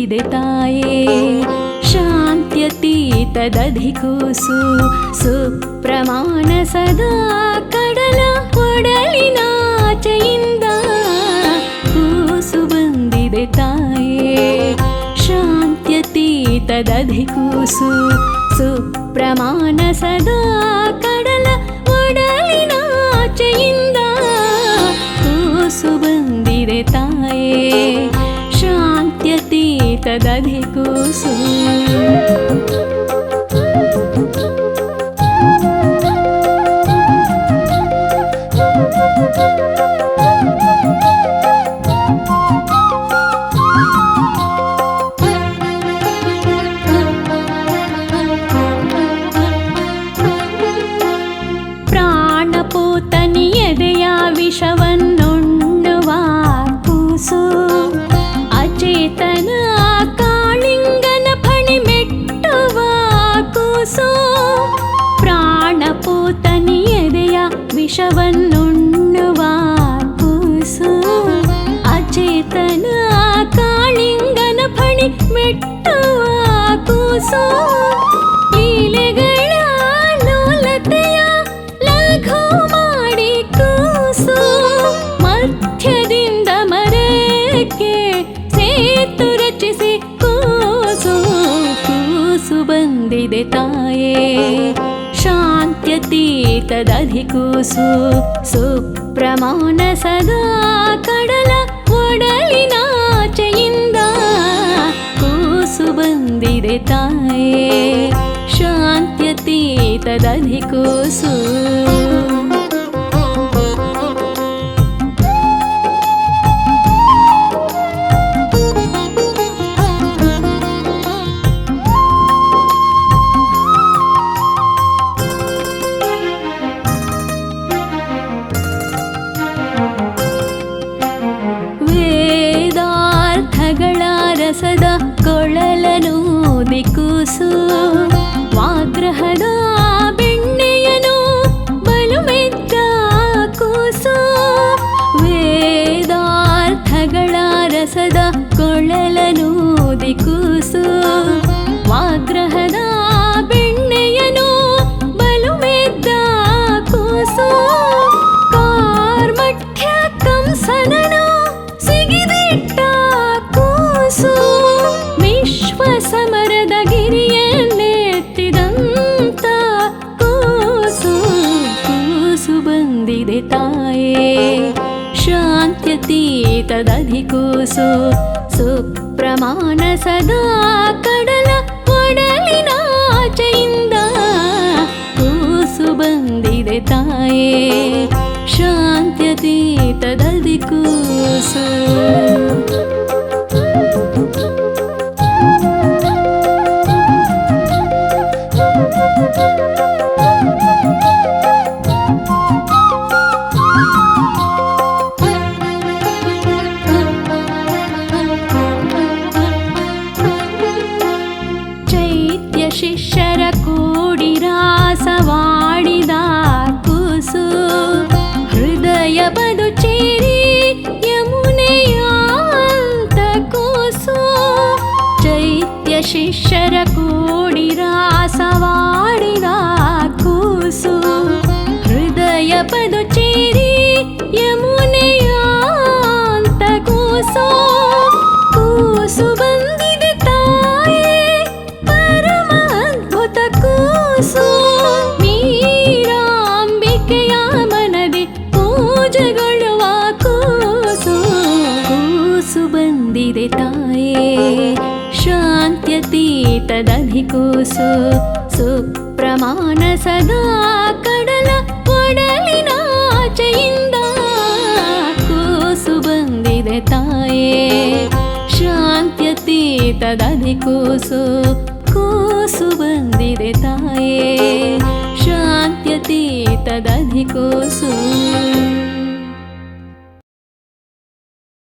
ಬಂದಿದೆ ತಾಯೇ ಶಾಂತ್ಯತೀತದಧಿಕೂಸು ಸುಪ್ರಮಾಣ ಸದಾ ಕಡಲ ಒಡಲಿನಾಚೆಯಿಂದ ಕೂಸು ಬಂದಿದೆ ತಾಯೇ ಶಾಂತ್ಯತೀತದಧಿಕೂಸು ಸುಪ್ರಮಾಣ ಸದಾ ಕಡಲ ಒಡಲಿನಾಚೆಯಿಂದ ಕೂಸು ಬಂದಿದೆ ತಾಯೇ ಶಾಂತ್ಯತೀತದಧಿಕೂಸು ಪ್ರಾಣಪೂತನಿಯದೆಯ ವಿಷವನ್ನುಣ್ಣುವ ಕೂಸು ಅಚೇತನ ಕಾಳಿಂಗನ ಫಣಿ ಮೆಟ್ಟುವ ಕೂಸು ಪ್ರಾಣಪೂತನಿಯದೆಯ ವಿಷವನ್ನುಣ್ಣುವ ಕೂಸು ಅಚೇತನ ಕಾಳಿಂಗನ ಫಣಿ ಮೆಟ್ಟುವ ಕೂಸು ಲೀಲೆಗಳ ಲೋಲತೆಯ ಲಘು ಮಾಡಿ ಕೂಸು ಮಧ್ಯದಿಂದ ಮರಕ್ಕೆ ಸೇತು ರಚಿಸಿ ಕೂಸು ಕೂಸು ಬಂದಿದೆ ತಾಯೇ ಶಾಂತ್ಯತೀತದಧಿಕೂಸು ಸುಪ್ರಮಾಣ ಸದಾ ಕಡಲ ಒಡಲಿನಾಚೆಯಿಂದ ಕೂಸು ಬಂದಿದೆ ತಾಯೇ ಶಾಂತ್ಯತೀತದಧಿಕೂಸು ವೇದಾರ್ಥಗಳ ರಸದ ಕೊಳಲನೂದಿ ಕೂಸು ವಾಗ್ರಹದ ಬೆಣ್ಣೆಯನು ಬಲು ಮೆದ್ದ ಕೂಸು ವೇದಾರ್ಥಗಳ ರಸದ ಕೊಳಲನೂದಿ ಕೂಸು ವಾಗ್ರಹದ ಬೆಣ್ಣೆಯನು ಬಲು ಮೆದ್ದ ಕೂಸು ಕಾರ್ಮಠ್ಯ ಕಂಸನನು ಸಿಗಿದಿಟ್ಟ ಕೂಸು ವಿಶ್ವ ಸಮರದ ಗಿರಿಯನ್ನೆತ್ತಿದಂತ ಕೂಸು ಕೂಸು ಬಂದಿದೆ ತಾಯೇ ಶಾಂತ್ಯತೀತದಧಿಕೂಸು ಸುಪ್ರಮಾಣ ಸದಾ ಕಡಲ ಒಡಲಿನಾಚೆಯಿಂದ ಕೂಸು ಬಂದಿದೆ ತಾಯೇ ಶಾಂತ್ಯತೀತದಧಿಕೂಸು ಚೈತ್ಯ ಶಿಷ್ಯರ ಕೂಡಿ ರಾಸವಾಡಿದ ಕೂಸು ಹೃದಯ ಬದು ಚೇರಿ ಯಮುನೆಯಾಂತ ಕೂಸು ಚೈತ್ಯ ಶಿಷ್ಯರ ಕೂಡಿ ರಾಸವಾಡಿದ ಕೂಸು ಹೃದಯ ಬದು ಚೇರಿ ಯಮುನೆಯಾಂತ ಕೂಸು ಕೂಸು ಬಂದಿದೆ ತಾಯೇ ಪರಮ ಅದ್ಭುತ ಕೂಸು ಮೀರಾಂಬಿಕೆಯ ಮನದಿ ಪೂಜೆಗೊಳ್ಳುವ ಕೂಸು ಕೂಸು ಬಂದಿದೆ ತಾಯೇ ಶಾಂತ್ಯತೀತದಧಿಕೂಸು ಸುಪ್ರಮಾಣ ಸದಾ ಕಡಲ ಒಡಲಿನಾಚೆಯಿಂದ ಕೂಸು ಬಂದಿದೆ ತಾಯೇ ಶಾಂತ್ಯತೀತದಧಿಕೂಸು ಕೂಸು ಬಂದಿದೆ ತಾಯೇ ಶಾಂತ್ಯತೀತದಧಿಕೂಸು